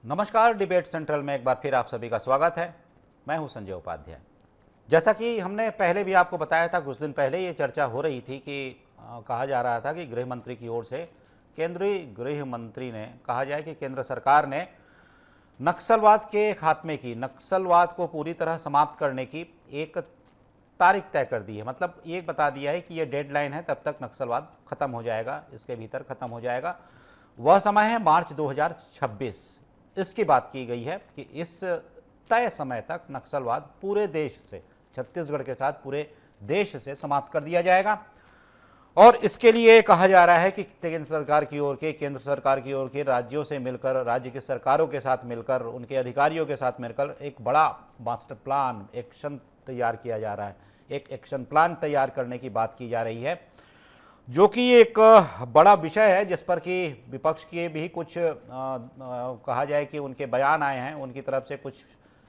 नमस्कार। Debate central में एक बार फिर आप सभी का स्वागत है। मैं हूं संजय उपाध्याय। जैसा कि हमने पहले भी आपको बताया था, कुछ दिन पहले ये चर्चा हो रही थी कि कहा जा रहा था कि गृह मंत्री की ओर से, केंद्रीय गृह मंत्री ने कहा जाए कि केंद्र सरकार ने नक्सलवाद के खात्मे की, नक्सलवाद को पूरी तरह समाप्त करने की एक तारीख तय कर दी है। मतलब ये बता दिया है कि ये डेडलाइन है, तब तक नक्सलवाद खत्म हो जाएगा, इसके भीतर खत्म हो जाएगा। वह समय है मार्च 2026। इसकी बात की गई है कि इस तय समय तक नक्सलवाद पूरे देश से, छत्तीसगढ़ के साथ पूरे देश से समाप्त कर दिया जाएगा। और इसके लिए कहा जा रहा है कि केंद्र सरकार की ओर के राज्यों से मिलकर, राज्य की सरकारों के साथ मिलकर, उनके अधिकारियों के साथ मिलकर एक बड़ा मास्टर प्लान, एक्शन तैयार किया जा रहा है। एक एक्शन प्लान तैयार करने की बात की जा रही है, जो कि एक बड़ा विषय है, जिस पर कि विपक्ष के भी कुछ कहा जाए कि उनके बयान आए हैं, उनकी तरफ से कुछ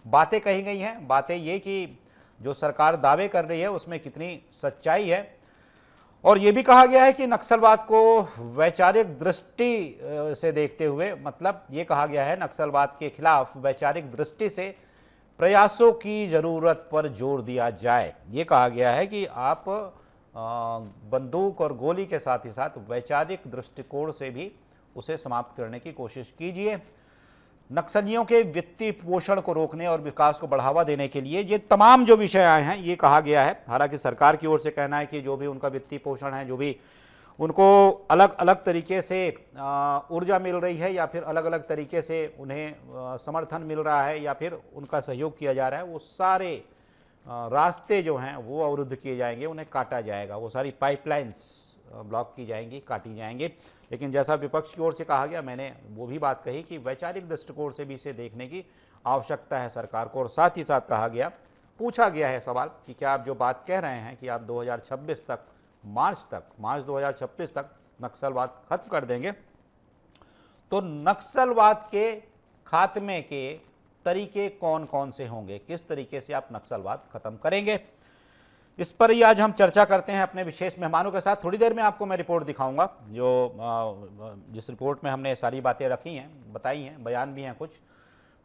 बातें कही गई हैं। बातें ये कि जो सरकार दावे कर रही है उसमें कितनी सच्चाई है। और ये भी कहा गया है कि नक्सलवाद को वैचारिक दृष्टि से देखते हुए, मतलब ये कहा गया है नक्सलवाद के खिलाफ वैचारिक दृष्टि से प्रयासों की ज़रूरत पर जोर दिया जाए। ये कहा गया है कि आप बंदूक और गोली के साथ ही साथ वैचारिक दृष्टिकोण से भी उसे समाप्त करने की कोशिश कीजिए। नक्सलियों के वित्तीय पोषण को रोकने और विकास को बढ़ावा देने के लिए ये तमाम जो विषय आए हैं, ये कहा गया है। हालांकि सरकार की ओर से कहना है कि जो भी उनका वित्तीय पोषण है, जो भी उनको अलग अलग तरीके से ऊर्जा मिल रही है, या फिर अलग अलग तरीके से उन्हें समर्थन मिल रहा है, या फिर उनका सहयोग किया जा रहा है, वो सारे रास्ते जो हैं वो अवरुद्ध किए जाएंगे, उन्हें काटा जाएगा। वो सारी पाइपलाइंस ब्लॉक की जाएंगी, काटी जाएंगे। लेकिन जैसा विपक्ष की ओर से कहा गया, मैंने वो भी बात कही कि वैचारिक दृष्टिकोण से भी इसे देखने की आवश्यकता है सरकार को। और साथ ही साथ कहा गया, पूछा गया है सवाल कि क्या आप जो बात कह रहे हैं कि आप 2026 तक, मार्च 2026 तक नक्सलवाद खत्म कर देंगे, तो नक्सलवाद के खात्मे के तरीके कौन कौन से होंगे, किस तरीके से आप नक्सलवाद खत्म करेंगे, इस पर ही आज हम चर्चा करते हैं अपने विशेष मेहमानों के साथ। थोड़ी देर में आपको मैं रिपोर्ट दिखाऊंगा, जिस रिपोर्ट में हमने सारी बातें रखी हैं, बताई हैं, बयान भी हैं कुछ।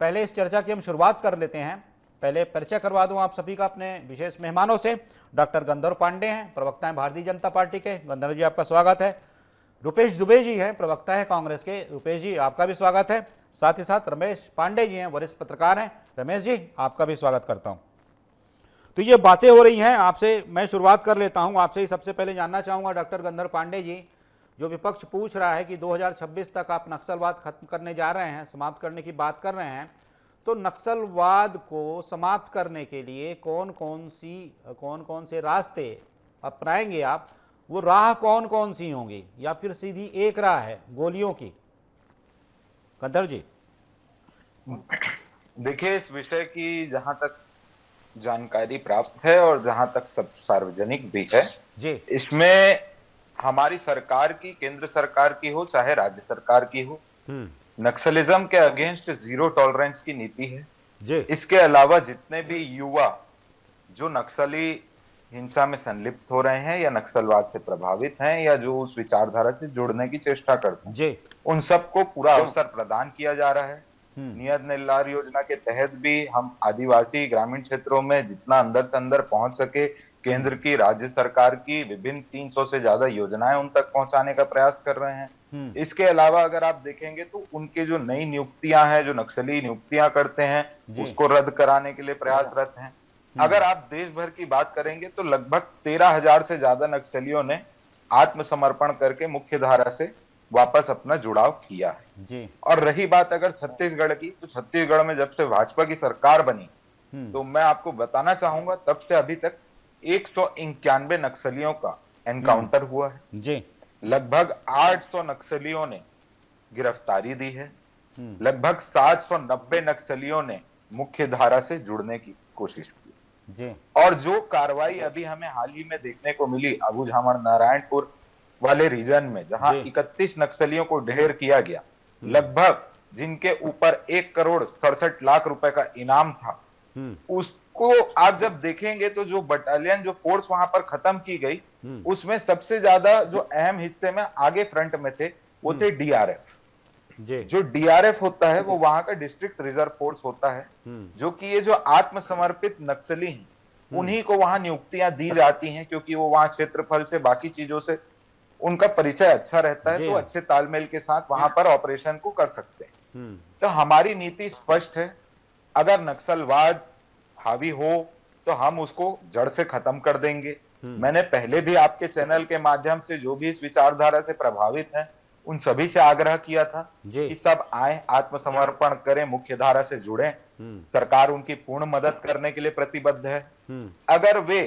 पहले इस चर्चा की हम शुरुआत कर लेते हैं। पहले परिचय करवा दूं आप सभी का अपने विशेष मेहमानों से। डॉक्टर गंधर्व पांडे हैं, प्रवक्ता हैं भारतीय जनता पार्टी के। गंधर्व जी, आपका स्वागत है। रुपेश दुबे जी हैं, प्रवक्ता है कांग्रेस के। रुपेश जी, आपका भी स्वागत है। साथ ही साथ रमेश पांडे जी हैं, वरिष्ठ पत्रकार हैं। रमेश जी, आपका भी स्वागत करता हूं। तो ये बातें हो रही हैं, आपसे मैं शुरुआत कर लेता हूं। आपसे ही सबसे पहले जानना चाहूंगा डॉक्टर गंधर्व पांडे जी, जो विपक्ष पूछ रहा है कि 2026 तक आप नक्सलवाद खत्म करने जा रहे हैं, समाप्त करने की बात कर रहे हैं, तो नक्सलवाद को समाप्त करने के लिए कौन कौन से रास्ते अपनाएंगे आप? वो राह कौन कौन सी होंगी, या फिर सीधी एक राह है गोलियों की? गंधर्व जी। देखिए, इस विषय की जहां तक जानकारी प्राप्त है और जहां तक सब सार्वजनिक भी है जी, इसमें हमारी सरकार की, केंद्र सरकार की हो चाहे राज्य सरकार की हो, नक्सलिज्म के अगेंस्ट जीरो टॉलरेंस की नीति है जी। इसके अलावा जितने भी युवा जो नक्सली हिंसा में संलिप्त हो रहे हैं या नक्सलवाद से प्रभावित हैं या जो उस विचारधारा से जुड़ने की चेष्टा करते हैं जी, उन सबको पूरा अवसर प्रदान किया जा रहा है। नियत निर्लार योजना के तहत भी हम आदिवासी ग्रामीण क्षेत्रों में जितना अंदर से अंदर पहुंच सके, केंद्र की, राज्य सरकार की विभिन्न 300 से ज्यादा योजनाएं उन तक पहुंचाने का प्रयास कर रहे हैं। इसके अलावा अगर आप देखेंगे तो उनके जो नई नियुक्तियां हैं, जो नक्सली नियुक्तियां करते हैं, उसको रद्द कराने के लिए प्रयासरत हैं। अगर आप देश भर की बात करेंगे तो लगभग 13,000 से ज्यादा नक्सलियों ने आत्मसमर्पण करके मुख्य धारा से वापस अपना जुड़ाव किया है जी। और रही बात अगर छत्तीसगढ़ की, तो छत्तीसगढ़ में जब से भाजपा की सरकार बनी, तो मैं आपको बताना चाहूंगा तब से अभी तक 191 नक्सलियों का एनकाउंटर हुआ है जी। लगभग 800 नक्सलियों ने गिरफ्तारी दी है। लगभग 790 नक्सलियों ने मुख्य धारा से जुड़ने की कोशिश की जी। और जो कार्रवाई अभी हमें हाल ही में देखने को मिली अबूझमाड़ नारायणपुर वाले रीजन में, जहां 31 नक्सलियों को ढेर किया गया, लगभग जिनके ऊपर 1,67,00,000 रुपए का इनाम था, उसको आप जब देखेंगे तो जो बटालियन, जो फोर्स वहां पर खत्म की गई, उसमें सबसे ज्यादा जो अहम हिस्से में आगे फ्रंट में थे वो थे डीआरएफ। जो डीआरएफ होता है वो वहां का डिस्ट्रिक्ट रिजर्व फोर्स होता है, जो कि ये जो आत्मसमर्पित नक्सली हैं उन्हीं को वहां नियुक्तियां दी जाती हैं, क्योंकि वो वहां क्षेत्रफल से बाकी चीजों से उनका परिचय अच्छा रहता है, तो अच्छे तालमेल के साथ वहां पर ऑपरेशन को कर सकते हैं। तो हमारी नीति स्पष्ट है, अगर नक्सलवाद हावी हो तो हम उसको जड़ से खत्म कर देंगे। मैंने पहले भी आपके चैनल के माध्यम से जो भी इस विचारधारा से प्रभावित हैं उन सभी से आग्रह किया था कि सब आए, आत्मसमर्पण करें, मुख्य धारा से जुड़ें। सरकार उनकी पूर्ण मदद करने के लिए प्रतिबद्ध है। अगर वे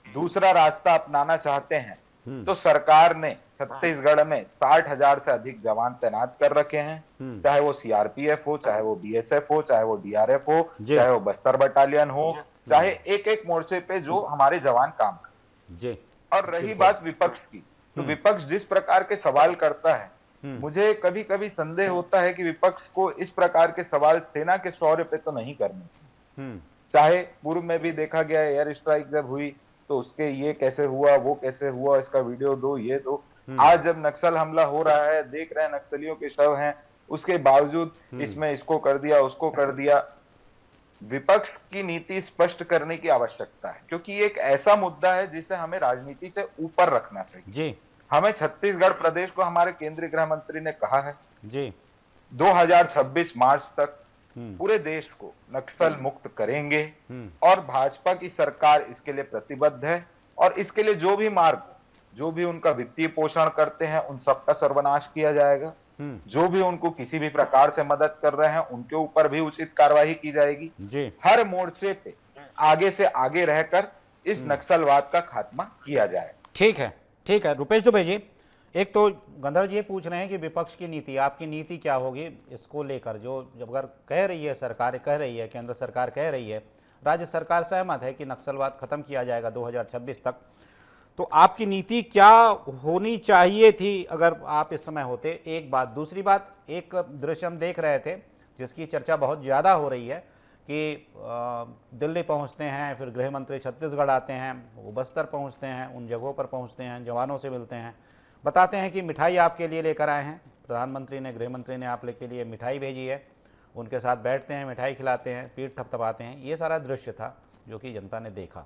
दूसरा रास्ता अपनाना चाहते हैं तो सरकार ने छत्तीसगढ़ में 60,000 से अधिक जवान तैनात कर रखे हैं, चाहे वो सीआरपीएफ हो, चाहे वो बीएसएफ हो, चाहे वो डीआरएफ हो, चाहे वो बस्तर बटालियन हो, चाहे एक एक मोर्चे पे जो हमारे जवान काम करें। और रही बात विपक्ष की, तो विपक्ष जिस प्रकार के सवाल करता है, मुझे कभी कभी संदेह होता है कि विपक्ष को इस प्रकार के सवाल सेना के शौर्य पे तो नहीं करने चाहिए। चाहे पूर्व में भी देखा गया, एयर स्ट्राइक जब हुई तो उसके ये कैसे हुआ, वो कैसे हुआ, इसका वीडियो दो, ये दो। आज जब नक्सल हमला हो रहा है, देख रहे हैं नक्सलियों के शव हैं, उसके बावजूद इसमें इसको कर दिया, उसको कर दिया। विपक्ष की नीति स्पष्ट करने की आवश्यकता है, क्योंकि ये एक ऐसा मुद्दा है जिसे हमें राजनीति से ऊपर रखना चाहिए। हमें छत्तीसगढ़ प्रदेश को, हमारे केंद्रीय गृह मंत्री ने कहा है 2026 मार्च तक पूरे देश को नक्सल मुक्त करेंगे, और भाजपा की सरकार इसके लिए प्रतिबद्ध है। और इसके लिए जो भी मार्ग, जो भी उनका वित्तीय पोषण करते हैं, उन सबका सर्वनाश किया जाएगा। जो भी उनको किसी भी प्रकार से मदद कर रहे हैं उनके ऊपर भी उचित कार्रवाई की जाएगी। हर मोर्चे पे आगे से आगे रहकर इस नक्सलवाद का खात्मा किया जाए। ठीक है, ठीक है। रुपेश दुबे जी, एक तो गंधर्व जी पूछ रहे हैं कि विपक्ष की नीति, आपकी नीति क्या होगी इसको लेकर, जो जब अगर कह रही है सरकार, कह रही है केंद्र सरकार, कह रही है राज्य सरकार सहमत है कि नक्सलवाद खत्म किया जाएगा 2026 तक, तो आपकी नीति क्या होनी चाहिए थी अगर आप इस समय होते? एक बात। दूसरी बात, एक दृश्य हम देख रहे थे जिसकी चर्चा बहुत ज़्यादा हो रही है कि दिल्ली पहुंचते हैं, फिर गृह मंत्री छत्तीसगढ़ आते हैं, वो बस्तर पहुंचते हैं, उन जगहों पर पहुंचते हैं, जवानों से मिलते हैं, बताते हैं कि मिठाई आपके लिए लेकर आए हैं, प्रधानमंत्री ने, गृह मंत्री ने आपके लिए मिठाई भेजी है, उनके साथ बैठते हैं, मिठाई खिलाते हैं, पीठ थपथपाते हैं। ये सारा दृश्य था जो कि जनता ने देखा,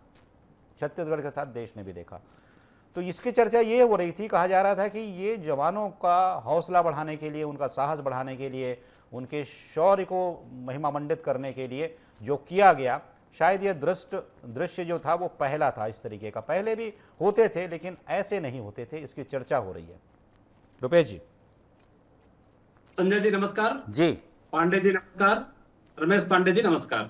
छत्तीसगढ़ के साथ देश ने भी देखा। तो इसकी चर्चा ये हो रही थी, कहा जा रहा था कि ये जवानों का हौसला बढ़ाने के लिए, उनका साहस बढ़ाने के लिए, उनके शौर्य को महिमामंडित करने के लिए जो किया गया, शायद ये दृश्य जो था वो पहला था इस तरीके का। पहले भी होते थे लेकिन ऐसे नहीं होते थे, इसकी चर्चा हो रही है। रुपेश जी। संजय जी नमस्कार। जी। पांडे जी नमस्कार। रमेश पांडे जी नमस्कार।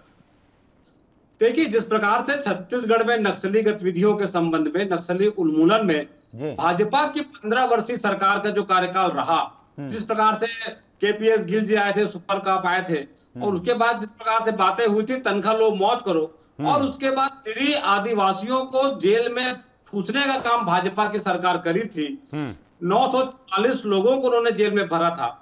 देखिए, जिस प्रकार से छत्तीसगढ़ में नक्सली गतिविधियों के संबंध में, नक्सली उन्मूलन में भाजपा की 15 वर्षीय सरकार का जो कार्यकाल रहा, जिस प्रकार से केपीएस गिल जी आए थे, सुपर कप आए थे, और उसके बाद जिस प्रकार से बातें हुई थी, तनख्वाह लो मौज करो, और उसके बाद निरीह आदिवासियों को जेल में ठूसने का काम भाजपा की सरकार करी थी। 944 लोगों को उन्होंने जेल में भरा था।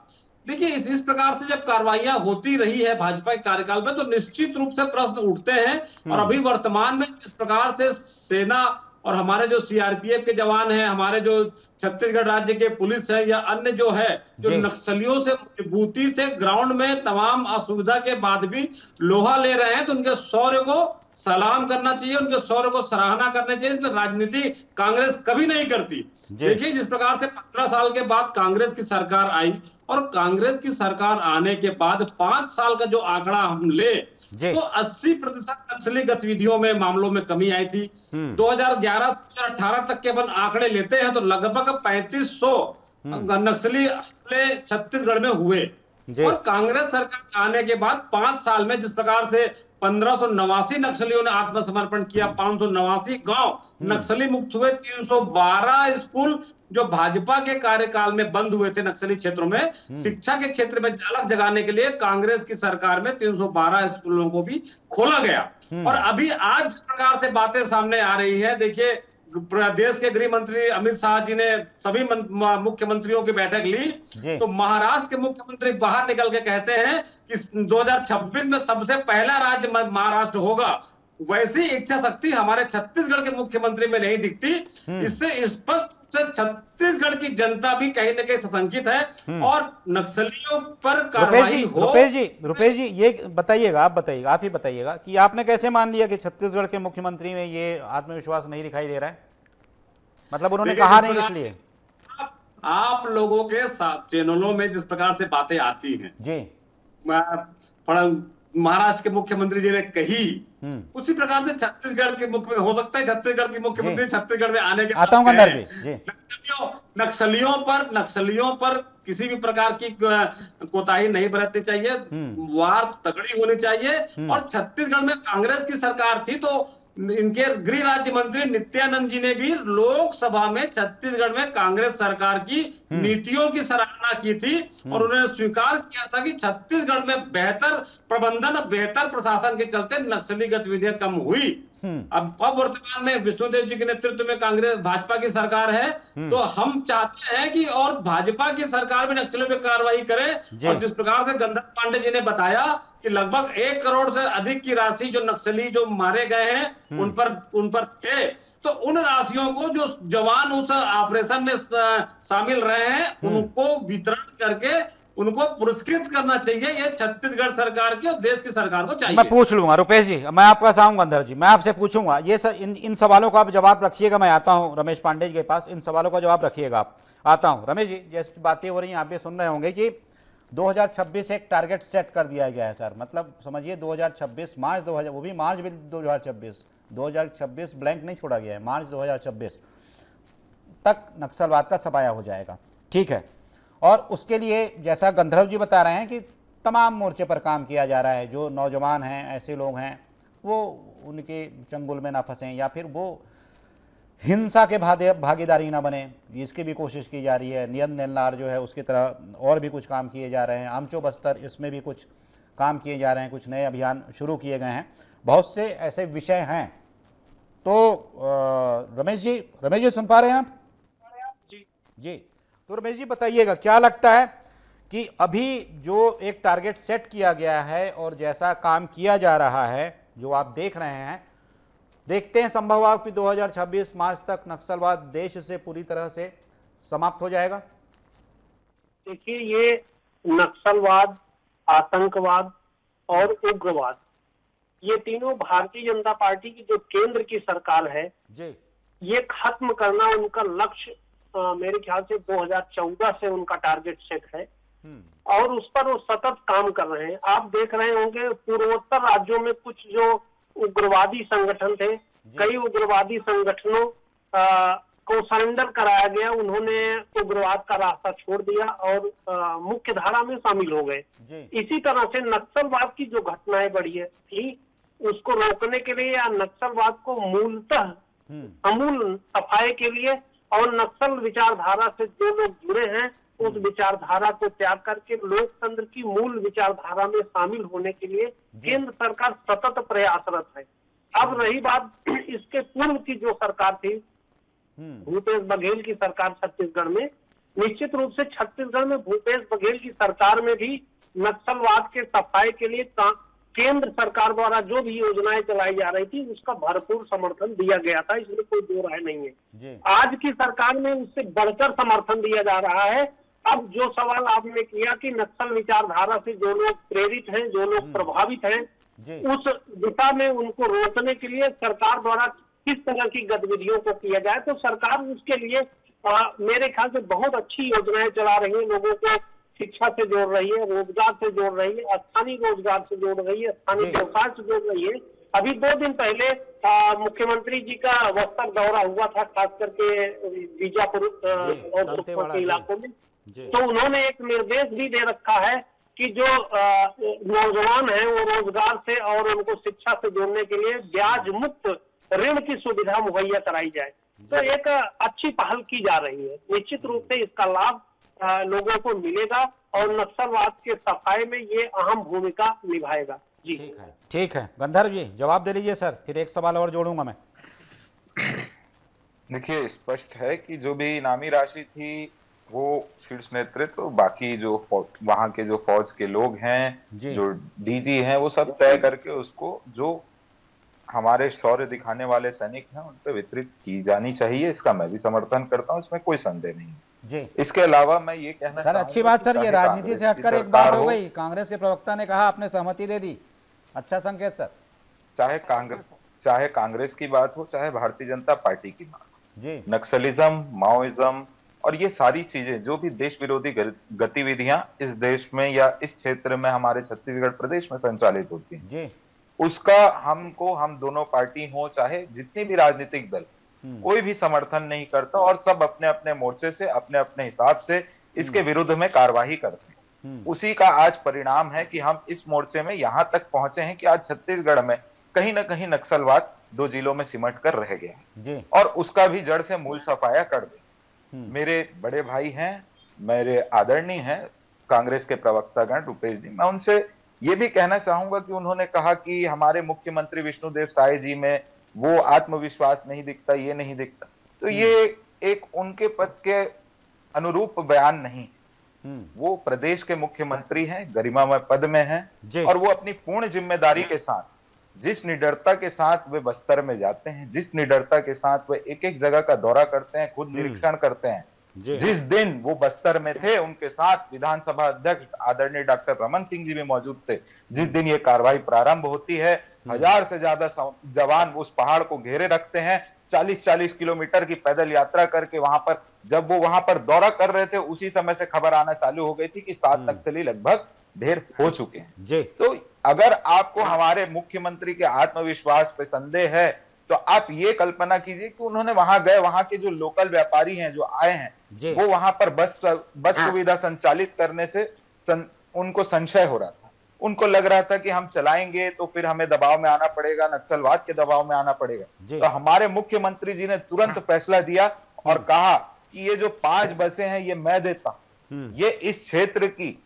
देखिए, इस प्रकार से जब कार्रवाइयां होती रही है भाजपा के कार्यकाल में, तो निश्चित रूप से प्रश्न उठते हैं। और अभी वर्तमान में जिस प्रकार से सेना और हमारे जो सीआरपीएफ के जवान हैं, हमारे जो छत्तीसगढ़ राज्य के पुलिस है या अन्य जो है, जो नक्सलियों से मजबूती से ग्राउंड में तमाम असुविधा के बाद भी लोहा ले रहे हैं, तो उनके शौर्य को सलाम करना चाहिए, उनके शौर्य को सराहना करनी चाहिए। इसमें राजनीति कांग्रेस कभी नहीं करती। देखिए, जिस प्रकार से 15 साल के बाद कांग्रेस की सरकार आई, और कांग्रेस की सरकार आने के बाद 5 साल का जो आंकड़ा हम ले, तो 80% नक्सली गतिविधियों में, मामलों में कमी आई थी। 2011 से 2018 तक के अपन आंकड़े लेते हैं तो लगभग 3500 नक्सली हमले छत्तीसगढ़ में हुए। और कांग्रेस सरकार आने के बाद 5 साल में जिस प्रकार से 1589 नक्सलियों ने आत्मसमर्पण किया, 589 गांव नक्सली मुक्त हुए, 312 स्कूल जो भाजपा के कार्यकाल में बंद हुए थे नक्सली क्षेत्रों में, शिक्षा के क्षेत्र में अलग जगाने के लिए कांग्रेस की सरकार में 312 स्कूलों को भी खोला गया। और अभी आज जिस प्रकार से बातें सामने आ रही है, देखिए, प्रदेश के गृह मंत्री अमित शाह जी ने सभी मुख्यमंत्रियों की बैठक ली, तो महाराष्ट्र के मुख्यमंत्री बाहर निकल के कहते हैं कि 2026 में सबसे पहला राज्य महाराष्ट्र होगा। वैसी इच्छा शक्ति हमारे छत्तीसगढ़ के मुख्यमंत्री में नहीं दिखती। इससे स्पष्ट से छत्तीसगढ़ की जनता भी कहीं न कहीं सशंकित है और नक्सलियों पर कार्रवाई हो। रुपेश जी ये बताइएगा, आप ही बताइएगा कि आपने कैसे मान लिया कि छत्तीसगढ़ के मुख्यमंत्री में ये आत्मविश्वास नहीं दिखाई दे रहा है? मतलब उन्होंने कहा नहीं इसलिए? आप लोगों के चैनलों में जिस प्रकार से बातें आती हैं जी, महाराष्ट्र के मुख्यमंत्री जी ने कही, उसी प्रकार से छत्तीसगढ़ के मुख्यमंत्री, हो सकता है छत्तीसगढ़ के मुख्यमंत्री छत्तीसगढ़ में आने के आता हूं गंधर जी, नक्सलियों पर किसी भी प्रकार की कोताही नहीं बरतनी चाहिए, वार तगड़ी होनी चाहिए। और छत्तीसगढ़ में कांग्रेस की सरकार थी तो इनके गृह राज्य मंत्री नित्यानंद जी ने भी लोकसभा में छत्तीसगढ़ में कांग्रेस सरकार की नीतियों की सराहना की थी और उन्होंने स्वीकार किया था कि छत्तीसगढ़ में बेहतर प्रबंधन, बेहतर प्रशासन के चलते नक्सली गतिविधियां कम हुई। अब वर्तमान में विष्णुदेव जी के नेतृत्व में कांग्रेस भाजपा की सरकार है, तो हम चाहते हैं कि और भाजपा की सरकार भी नक्सलियों पे कार्रवाई करे। और जिस प्रकार से गंधर पांडे जी ने बताया कि लगभग 1 करोड़ से अधिक की राशि जो नक्सली जो मारे गए हैं उन पर थे, तो उन राशियों को जो जवान उस ऑपरेशन में शामिल रहे हैं उनको वितरण करके उनको पुरस्कृत करना चाहिए। ये छत्तीसगढ़ सरकार की और देश की सरकार को चाहिए। मैं पूछ लूंगा रुपेश जी, मैं आपका आऊंगा गंधर जी, मैं आपसे पूछूंगा ये इन सवालों का आप जवाब रखिएगा। मैं आता हूं रमेश पांडे जी के पास, इन सवालों का जवाब रखिएगा आप। आता हूं रमेश जी, जैसी बातें हो रही हैं आप भी सुन रहे होंगे कि 2026 एक टारगेट सेट कर दिया गया है सर। मतलब समझिए 2026 मार्च 2000, वो भी मार्च 2026 ब्लैंक नहीं छोड़ा गया है, मार्च 2026 तक नक्सलवाद का सफाया हो जाएगा। ठीक है, और उसके लिए जैसा गंधर्व जी बता रहे हैं कि तमाम मोर्चे पर काम किया जा रहा है। जो नौजवान हैं, ऐसे लोग हैं, वो उनके चंगुल में ना फंसें या फिर वो हिंसा के भागीदारी ना बने, इसकी भी कोशिश की जा रही है। नियन नेल्लार जो है उसकी तरह और भी कुछ काम किए जा रहे हैं। आमचो बस्तर, इसमें भी कुछ काम किए जा रहे हैं, कुछ नए अभियान शुरू किए गए हैं, बहुत से ऐसे विषय हैं। तो रमेश जी सुन पा रहे हैं आप? जी, तो रमेश जी बताइएगा क्या लगता है कि अभी जो एक टारगेट सेट किया गया है और जैसा काम किया जा रहा है, जो आप देख रहे हैं, देखते हैं संभव है कि 2026 मार्च तक नक्सलवाद देश से पूरी तरह से समाप्त हो जाएगा? देखिए, ये नक्सलवाद, आतंकवाद और उग्रवाद, ये तीनों भारतीय जनता पार्टी की जो केंद्र की सरकार है जी, ये खत्म करना उनका लक्ष्य मेरे ख्याल से 2014 से उनका टारगेट सेट है और उस पर वो सतत काम कर रहे हैं। आप देख रहे होंगे पूर्वोत्तर राज्यों में कुछ जो उग्रवादी संगठन थे, कई उग्रवादी संगठनों को सरेंडर कराया गया, उन्होंने उग्रवाद का रास्ता छोड़ दिया और मुख्य धारा में शामिल हो गए। इसी तरह से नक्सलवाद की जो घटनाएं बढ़ी थी, उसको रोकने के लिए या नक्सलवाद को मूलतः समूल सफाई के लिए और नक्सल विचारधारा से जो लोग जुड़े हैं उस विचारधारा को त्याग करके लोकतंत्र की मूल विचारधारा में शामिल होने के लिए केंद्र सरकार सतत प्रयासरत है। अब रही बात इसके पूर्व की जो सरकार थी, भूपेश बघेल की सरकार छत्तीसगढ़ में, निश्चित रूप से छत्तीसगढ़ में भूपेश बघेल की सरकार में भी नक्सलवाद के सफाई के लिए केंद्र सरकार द्वारा जो भी योजनाएं चलाई जा रही थी उसका भरपूर समर्थन दिया गया था, इसमें कोई दो राय नहीं है। आज की सरकार में उससे बढ़कर समर्थन दिया जा रहा है। अब जो सवाल आपने किया कि नक्सल विचारधारा से जो लोग प्रेरित हैं, जो लोग प्रभावित हैं, उस दिशा में उनको रोकने के लिए सरकार द्वारा किस तरह की गतिविधियों को किया जाए, तो सरकार उसके लिए मेरे ख्याल से बहुत अच्छी योजनाएं चला रही है। लोगों को शिक्षा से जोड़ रही है, रोजगार से जोड़ रही है, स्थानीय रोजगार से जोड़ रही है, स्थानीय व्यवसाय से जोड़ रही है। अभी 2 दिन पहले मुख्यमंत्री जी का बस्तर दौरा हुआ था, खास करके बीजापुर और इलाकों में, तो उन्होंने एक निर्देश भी दे रखा है कि जो नौजवान हैं वो रोजगार से और उनको शिक्षा से जोड़ने के लिए ब्याज मुक्त ऋण की सुविधा मुहैया कराई जाए। तो एक अच्छी पहल की जा रही है। निश्चित रूप से इसका लाभ लोगों को मिलेगा और नक्सलवाद के सफाई में ये अहम भूमिका निभाएगा। जी ठीक है गंधर्व जी जवाब दे लीजिए सर, फिर एक सवाल और जोड़ूंगा मैं। देखिए, स्पष्ट है कि जो भी इनामी राशि थी वो शीर्ष नेतृत्व, बाकी जो वहां के जो फौज के लोग हैं, जो डीजी हैं, वो सब तय करके उसको जो हमारे शौर्य दिखाने वाले सैनिक हैं उन पर वितरित की जानी चाहिए, इसका मैं भी समर्थन करता हूँ, इसमें कोई संदेह नहीं जी। इसके अलावा मैं ये कहना सर, अच्छी बात सर, ये राजनीति से हटकर एक बात हो गई, कांग्रेस के प्रवक्ता ने कहा आपने सहमति दे दी, अच्छा संकेत सर। चाहे कांग्रेस की बात हो, चाहे भारतीय जनता पार्टी की बात हो जी, नक्सलिज्म, माओइज्म और ये सारी चीजें जो भी देश विरोधी गतिविधियां इस देश में या इस क्षेत्र में हमारे छत्तीसगढ़ प्रदेश में संचालित होती हैं जी, उसका हम दोनों पार्टी हो चाहे जितने भी राजनीतिक दल, कोई भी समर्थन नहीं करता और सब अपने अपने मोर्चे से अपने अपने हिसाब से इसके विरुद्ध में कार्यवाही करते हैं। उसी का आज परिणाम है कि हम इस मोर्चे में यहां तक पहुंचे हैं कि आज छत्तीसगढ़ में कहीं ना कहीं नक्सलवाद 2 जिलों में सिमट कर रह गया है और उसका भी जड़ से मूल सफाया कर दे। मेरे बड़े भाई हैं, मेरे आदरणीय हैं कांग्रेस के प्रवक्तागण रुपेश जी, मैं उनसे ये भी कहना चाहूंगा कि उन्होंने कहा कि हमारे मुख्यमंत्री विष्णुदेव साय जी में वो आत्मविश्वास नहीं दिखता, ये नहीं दिखता, तो ये एक उनके पद के अनुरूप बयान नहीं। वो प्रदेश के मुख्यमंत्री हैं, गरिमामय पद में हैं और वो अपनी पूर्ण जिम्मेदारी के साथ, जिस निडरता के साथ वे बस्तर में जाते हैं, जिस निडरता के साथ वे एक एक जगह का दौरा करते हैं, खुद निरीक्षण करते हैं। जिस दिन वो बस्तर में थे उनके साथ विधानसभा अध्यक्ष आदरणीय डॉक्टर रमन सिंह जी भी मौजूद थे। जिस दिन ये कार्रवाई प्रारंभ होती है, 1000 से ज्यादा जवान उस पहाड़ को घेरे रखते हैं, 40-40 किलोमीटर की पैदल यात्रा करके वहां पर, जब वो वहां पर दौरा कर रहे थे उसी समय से खबर आना चालू हो गई थी कि 7 नक्सली लगभग ढेर हो चुके हैं। तो अगर आपको हमारे मुख्यमंत्री के आत्मविश्वास पे संदेह है तो आप ये कल्पना कीजिए कि उन्होंने वहां गए, वहां के जो लोकल व्यापारी हैं जो आए हैं वो वहां पर बस सुविधा संचालित करने से उनको संशय हो रहा था, उनको लग रहा था कि हम चलाएंगे तो फिर हमें दबाव में आना पड़ेगा, नक्सलवाद के दबाव में आना पड़ेगा। तो हमारे मुख्यमंत्री जी ने तुरंत फैसला दिया और कहा कि ये जो 5 बसें हैं ये मैं देता हूं, ये इस क्षेत्र की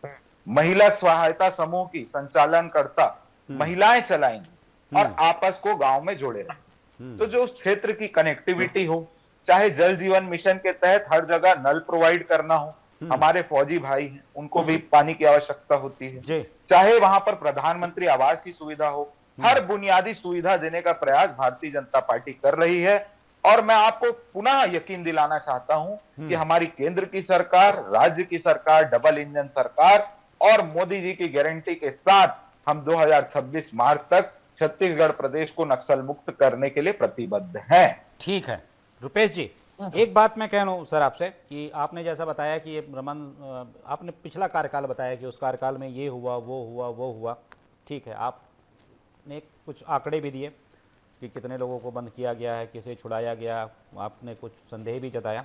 महिला सहायता समूह की संचालनकर्ता महिलाएं चलाएंगी और आपस को गांव में जोड़े रहें। तो जो उस क्षेत्र की कनेक्टिविटी हो, चाहे जल जीवन मिशन के तहत हर जगह नल प्रोवाइड करना हो, हमारे फौजी भाई हैं उनको भी पानी की आवश्यकता होती है, चाहे वहां पर प्रधानमंत्री आवास की सुविधा हो, हर बुनियादी सुविधा देने का प्रयास भारतीय जनता पार्टी कर रही है। और मैं आपको पुनः यकीन दिलाना चाहता हूं कि हमारी केंद्र की सरकार, राज्य की सरकार, डबल इंजन सरकार और मोदी जी की गारंटी के साथ हम 2026 मार्च तक छत्तीसगढ़ प्रदेश को नक्सल मुक्त करने के लिए प्रतिबद्ध हैं। ठीक है रुपेश जी, एक बात मैं कह लूं सर आपसे कि आपने जैसा बताया कि ये रमन, आपने पिछला कार्यकाल बताया कि उस कार्यकाल में ये हुआ, वो हुआ, वो हुआ, ठीक है, आपने कुछ आंकड़े भी दिए कि कितने लोगों को बंद किया गया है, किसे छुड़ाया गया, आपने कुछ संदेह भी जताया।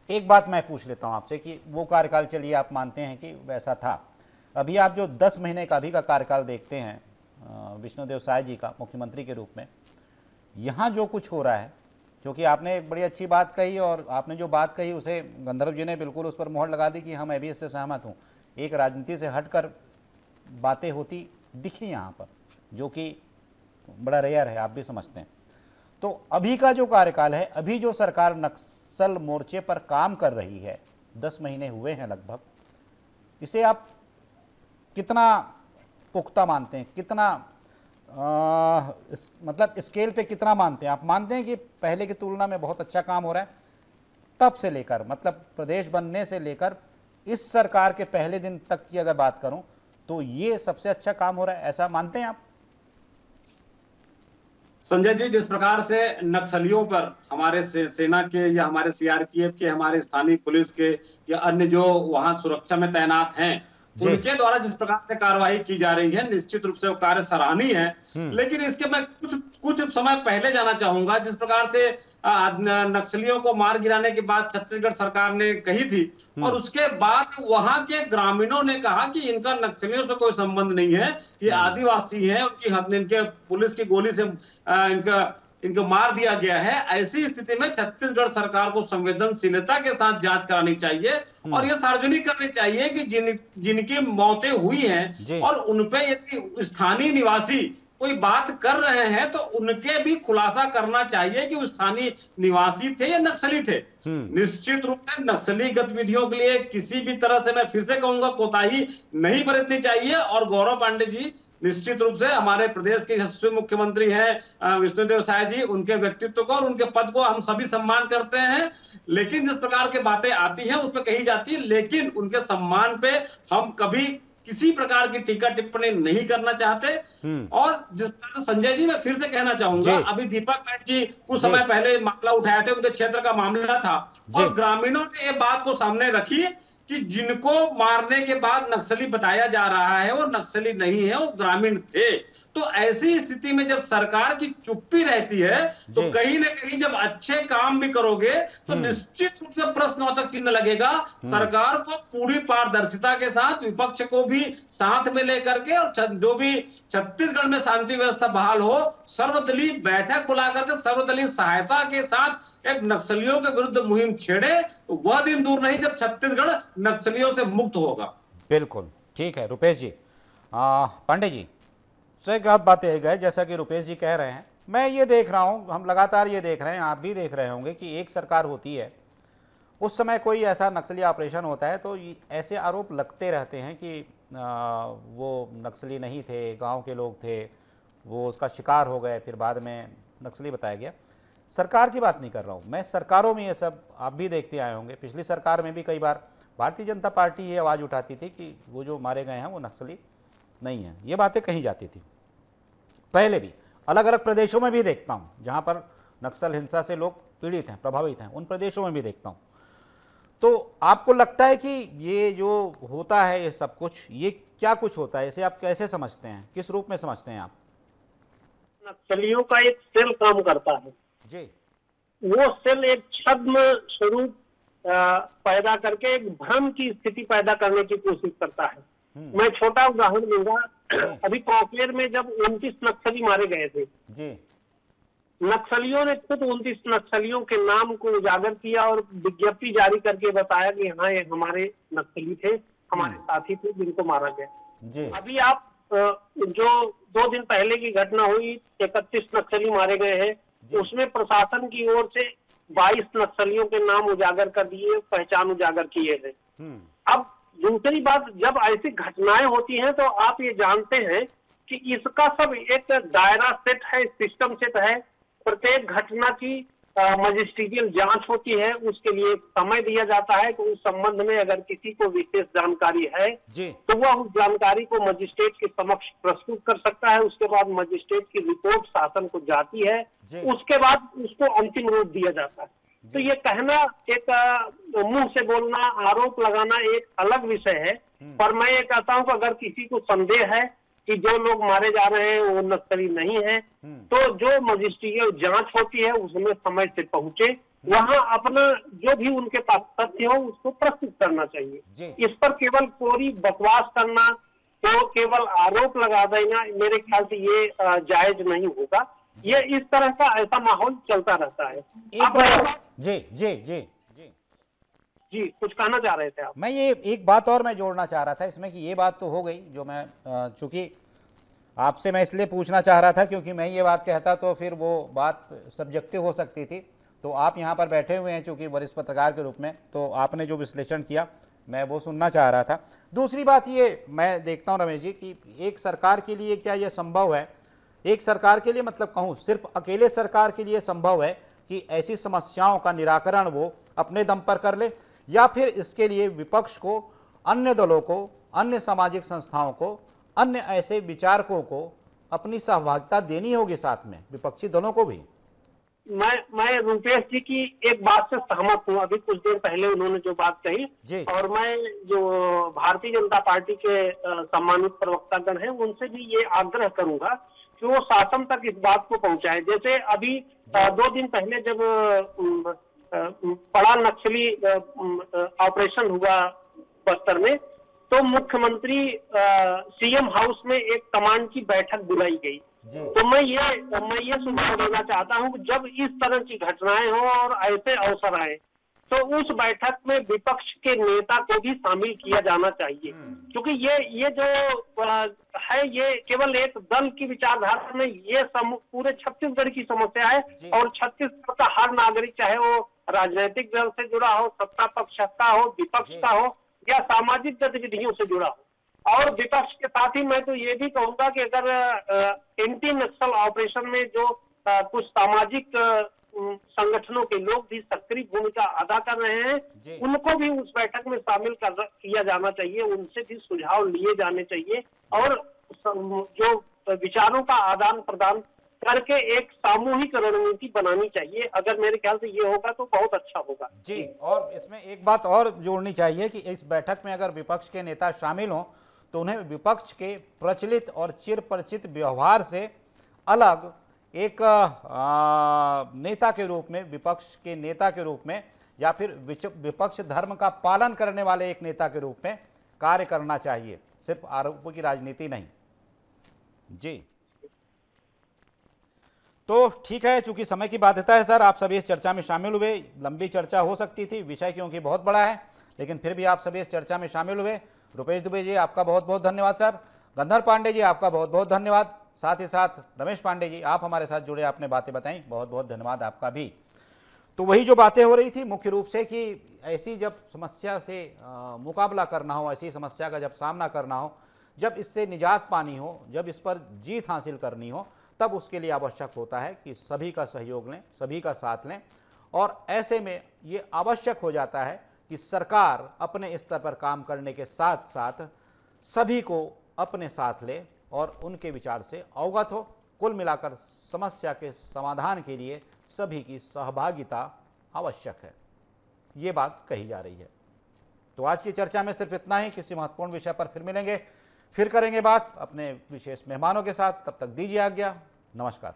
एक बात मैं पूछ लेता हूं आपसे कि वो कार्यकाल चलिए आप मानते हैं कि वैसा था, अभी आप जो 10 महीने का अभी का कार्यकाल देखते हैं विष्णुदेव साय जी का मुख्यमंत्री के रूप में, यहाँ जो कुछ हो रहा है, क्योंकि आपने एक बड़ी अच्छी बात कही और आपने जो बात कही उसे गंधर्व जी ने बिल्कुल उस पर मोहर लगा दी कि मैं भी इससे सहमत हूँ। एक राजनीति से हटकर बातें होती दिखी यहाँ पर, जो कि बड़ा रेयर है, आप भी समझते हैं। तो अभी का जो कार्यकाल है, अभी जो सरकार नक्सल मोर्चे पर काम कर रही है, 10 महीने हुए हैं लगभग, इसे आप कितना पुख्ता मानते हैं, कितना मतलब स्केल पे कितना मानते हैं? आप मानते हैं कि पहले की तुलना में बहुत अच्छा काम हो रहा है तब से लेकर, मतलब प्रदेश बनने से लेकर इस सरकार के पहले दिन तक की अगर बात करूं तो ये सबसे अच्छा काम हो रहा है, ऐसा मानते हैं आप? संजय जी, जिस प्रकार से नक्सलियों पर हमारे सेना के या हमारे सीआरपीएफ के, हमारे स्थानीय पुलिस के या अन्य जो वहां सुरक्षा में तैनात हैं, उनके द्वारा जिस प्रकार से कार्रवाई की जा रही है, निश्चित रूप से वो कार्य सराहनीय है। लेकिन इसके मैं कुछ समय पहले जाना चाहूंगा, जिस प्रकार से नक्सलियों को मार गिराने के बाद छत्तीसगढ़ सरकार ने कही थी और उसके बाद वहां के ग्रामीणों ने कहा कि इनका नक्सलियों से कोई संबंध नहीं है, ये आदिवासी हैं, इनके पुलिस की गोली से इनको मार दिया गया है। ऐसी स्थिति में छत्तीसगढ़ सरकार को संवेदनशीलता के साथ जांच करानी चाहिए और ये सार्वजनिक करनी चाहिए कि जिनकी मौतें हुई हैं और उनपे यदि स्थानीय निवासी कोई बात कर रहे हैं तो उनके भी खुलासा करना चाहिए कि वो स्थानीय निवासी थे या नक्सली थे। निश्चित रूप से नक्सली गतिविधियों के लिए किसी भी तरह से, मैं फिर से कहूंगा, कोताही नहीं बरतनी चाहिए। और गौरव पांडे जी, निश्चित रूप से हमारे प्रदेश के यशस्वी मुख्यमंत्री हैं विष्णुदेव साय जी, उनके व्यक्तित्व को और उनके पद को हम सभी सम्मान करते हैं। लेकिन जिस प्रकार की बातें आती हैं उसमें कही जाती है, लेकिन उनके सम्मान पे हम कभी किसी प्रकार की टीका टिप्पणी नहीं करना चाहते। और जिस प्रकार संजय जी, मैं फिर से कहना चाहूंगा, अभी दीपक बैठ जी कुछ समय पहले मामला उठाए थे, उनके क्षेत्र का मामला था, और ग्रामीणों ने ये बात को सामने रखी कि जिनको मारने के बाद नक्सली बताया जा रहा है वो नक्सली नहीं है, वो ग्रामीण थे। तो ऐसी स्थिति में जब सरकार की चुप्पी रहती है तो कहीं ना कहीं जब अच्छे काम भी करोगे तो निश्चित रूप से प्रश्नवाचक चिन्ह लगेगा। सरकार को पूरी पारदर्शिता के साथ, विपक्ष को भी साथ में लेकर के, और जो भी छत्तीसगढ़ में शांति व्यवस्था बहाल हो, सर्वदलीय बैठक बुला करके सर्वदलीय सहायता के साथ एक नक्सलियों के विरुद्ध मुहिम छेड़े, तो वह दिन दूर नहीं जब छत्तीसगढ़ नक्सलियों से मुक्त होगा। बिल्कुल ठीक है रुपेश जी। पांडे जी, तो एक बात यह है, जैसा कि रुपेश जी कह रहे हैं, मैं ये देख रहा हूँ, हम लगातार ये देख रहे हैं, आप भी देख रहे होंगे कि एक सरकार होती है, उस समय कोई ऐसा नक्सली ऑपरेशन होता है तो ऐसे आरोप लगते रहते हैं कि वो नक्सली नहीं थे, गांव के लोग थे, वो उसका शिकार हो गए, फिर बाद में नक्सली बताया गया। सरकार की बात नहीं कर रहा हूँ मैं, सरकारों में ये सब आप भी देखते आए होंगे। पिछली सरकार में भी कई बार भारतीय जनता पार्टी ये आवाज़ उठाती थी कि वो जो मारे गए हैं वो नक्सली नहीं है, ये बातें कही जाती थी। पहले भी अलग अलग प्रदेशों में भी देखता हूँ जहाँ पर नक्सल हिंसा से लोग पीड़ित हैं, प्रभावित हैं, उन प्रदेशों में भी देखता हूँ। तो आपको लगता है कि ये जो होता है ये सब कुछ, ये क्या कुछ होता है, इसे आप कैसे समझते हैं, किस रूप में समझते हैं आप? नक्सलियों का एक सेल काम करता है जी, वो सेल एक छद्म स्वरूप पैदा करके एक भ्रम की स्थिति पैदा करने की कोशिश करता है। मैं छोटा उदाहरण दूंगा। अभी कांकेर में जब 29 नक्सली मारे गए थे जी, नक्सलियों ने खुद 29 नक्सलियों के नाम को उजागर किया और विज्ञप्ति जारी करके बताया कि हाँ ये हमारे नक्सली थे, हमारे साथी थे जिनको मारा गया जी। अभी आप जो 2 दिन पहले की घटना हुई, 31 नक्सली मारे गए हैं, उसमें प्रशासन की ओर से 22 नक्सलियों के नाम उजागर कर दिए, पहचान उजागर किए हैं। अब दूसरी बात, जब ऐसी घटनाएं होती हैं तो आप ये जानते हैं कि इसका सब एक दायरा सेट है, सिस्टम सेट है। प्रत्येक घटना की मजिस्ट्रियल जांच होती है, उसके लिए समय दिया जाता है कि उस संबंध में अगर किसी को विशेष जानकारी है तो वह उस जानकारी को मजिस्ट्रेट के समक्ष प्रस्तुत कर सकता है। उसके बाद मजिस्ट्रेट की रिपोर्ट शासन को जाती है, उसके बाद उसको अंतिम रूप दिया जाता है। तो ये कहना, एक मुंह से बोलना, आरोप लगाना एक अलग विषय है, पर मैं ये कहता हूँ कि अगर किसी को संदेह है कि जो लोग मारे जा रहे हैं वो नक्सली नहीं है, तो जो मजिस्ट्रियल जांच होती है उसमें समय से पहुंचे, वहां अपना जो भी उनके पास तथ्य हो उसको प्रस्तुत करना चाहिए। इस पर केवल पूरी बकवास करना, तो केवल आरोप लगा देना, मेरे ख्याल से ये जायज नहीं होगा। ये इस तरह का ऐसा माहौल चलता रहता है। जी जी जी जी जी, कुछ कहना चाह रहे थे आप? मैं ये एक बात और मैं जोड़ना चाह रहा था इसमें कि ये बात तो हो गई जो मैं चूंकि आपसे मैं इसलिए पूछना चाह रहा था क्योंकि मैं ये बात कहता तो फिर वो बात सब्जेक्टिव हो सकती थी। तो आप यहाँ पर बैठे हुए हैं चूंकि वरिष्ठ पत्रकार के रूप में, तो आपने जो विश्लेषण किया मैं वो सुनना चाह रहा था। दूसरी बात ये मैं देखता हूँ रमेश जी कि एक सरकार के लिए क्या ये संभव है, एक सरकार के लिए मतलब कहूँ सिर्फ अकेले सरकार के लिए संभव है कि ऐसी समस्याओं का निराकरण वो अपने दम पर कर ले, या फिर इसके लिए विपक्ष को, अन्य दलों को, अन्य सामाजिक संस्थाओं को, अन्य ऐसे विचारकों को अपनी सहभागिता देनी होगी, साथ में विपक्षी दलों को भी? मैं रुपेश जी की एक बात से सहमत हूँ। अभी कुछ देर पहले उन्होंने जो बात कही, और मैं जो भारतीय जनता पार्टी के सम्मानित प्रवक्तागण हैं उनसे भी ये आग्रह करूंगा कि वो शासन तक इस बात को पहुंचाए। जैसे अभी 2 दिन पहले जब बड़ा नक्सली ऑपरेशन हुआ बस्तर में, तो मुख्यमंत्री सीएम हाउस में एक कमांड की बैठक बुलाई गई। तो मैं ये सुझाव देना चाहता हूं कि जब इस तरह की घटनाएं हो और ऐसे अवसर आए तो उस बैठक में विपक्ष के नेता को भी शामिल किया जाना चाहिए, क्योंकि ये जो है ये केवल एक दल की विचारधारा में, ये पूरे छत्तीसगढ़ की समस्या है। और छत्तीसगढ़ का हर नागरिक, चाहे वो राजनीतिक दल से जुड़ा हो, सत्ता पक्ष का हो, विपक्ष का हो, या सामाजिक गतिविधियों से जुड़ा हो, और विपक्ष के साथ ही मैं तो ये भी कहूंगा कि अगर एंटी नक्सल ऑपरेशन में जो कुछ सामाजिक संगठनों के लोग भी सक्रिय भूमिका अदा कर रहे हैं, उनको भी उस बैठक में शामिल किया जाना चाहिए, उनसे भी सुझाव लिए जाने चाहिए और जो विचारों का आदान प्रदान करके एक सामूहिक रणनीति बनानी चाहिए। अगर मेरे ख्याल से ये होगा तो बहुत अच्छा होगा जी। और इसमें एक बात और जोड़नी चाहिए कि इस बैठक में अगर विपक्ष के नेता शामिल हों तो उन्हें विपक्ष के प्रचलित और चिर परिचित व्यवहार से अलग एक नेता के रूप में, विपक्ष के नेता के रूप में, या फिर विपक्ष धर्म का पालन करने वाले एक नेता के रूप में कार्य करना चाहिए, सिर्फ आरोपों की राजनीति नहीं। जी तो ठीक है, चूंकि समय की बाध्यता है सर, आप सभी इस चर्चा में शामिल हुए। लंबी चर्चा हो सकती थी, विषय क्योंकि बहुत बड़ा है, लेकिन फिर भी आप सभी इस चर्चा में शामिल हुए। रुपेश दुबे जी आपका बहुत बहुत धन्यवाद सर। गंधर्व पांडे जी आपका बहुत बहुत धन्यवाद। साथ ही साथ रमेश पांडे जी, आप हमारे साथ जुड़े, आपने बातें बताई, बहुत बहुत धन्यवाद आपका भी। तो वही जो बातें हो रही थी मुख्य रूप से कि ऐसी जब समस्या से मुकाबला करना हो, ऐसी समस्या का जब सामना करना हो, जब इससे निजात पानी हो, जब इस पर जीत हासिल करनी हो, तब उसके लिए आवश्यक होता है कि सभी का सहयोग लें, सभी का साथ लें। और ऐसे में ये आवश्यक हो जाता है कि सरकार अपने स्तर पर काम करने के साथ साथ सभी को अपने साथ ले और उनके विचार से अवगत हो। कुल मिलाकर समस्या के समाधान के लिए सभी की सहभागिता आवश्यक है, ये बात कही जा रही है। तो आज की चर्चा में सिर्फ इतना ही। किसी महत्वपूर्ण विषय पर फिर मिलेंगे, फिर करेंगे बात अपने विशेष मेहमानों के साथ। तब तक दीजिए आज्ञा, नमस्कार।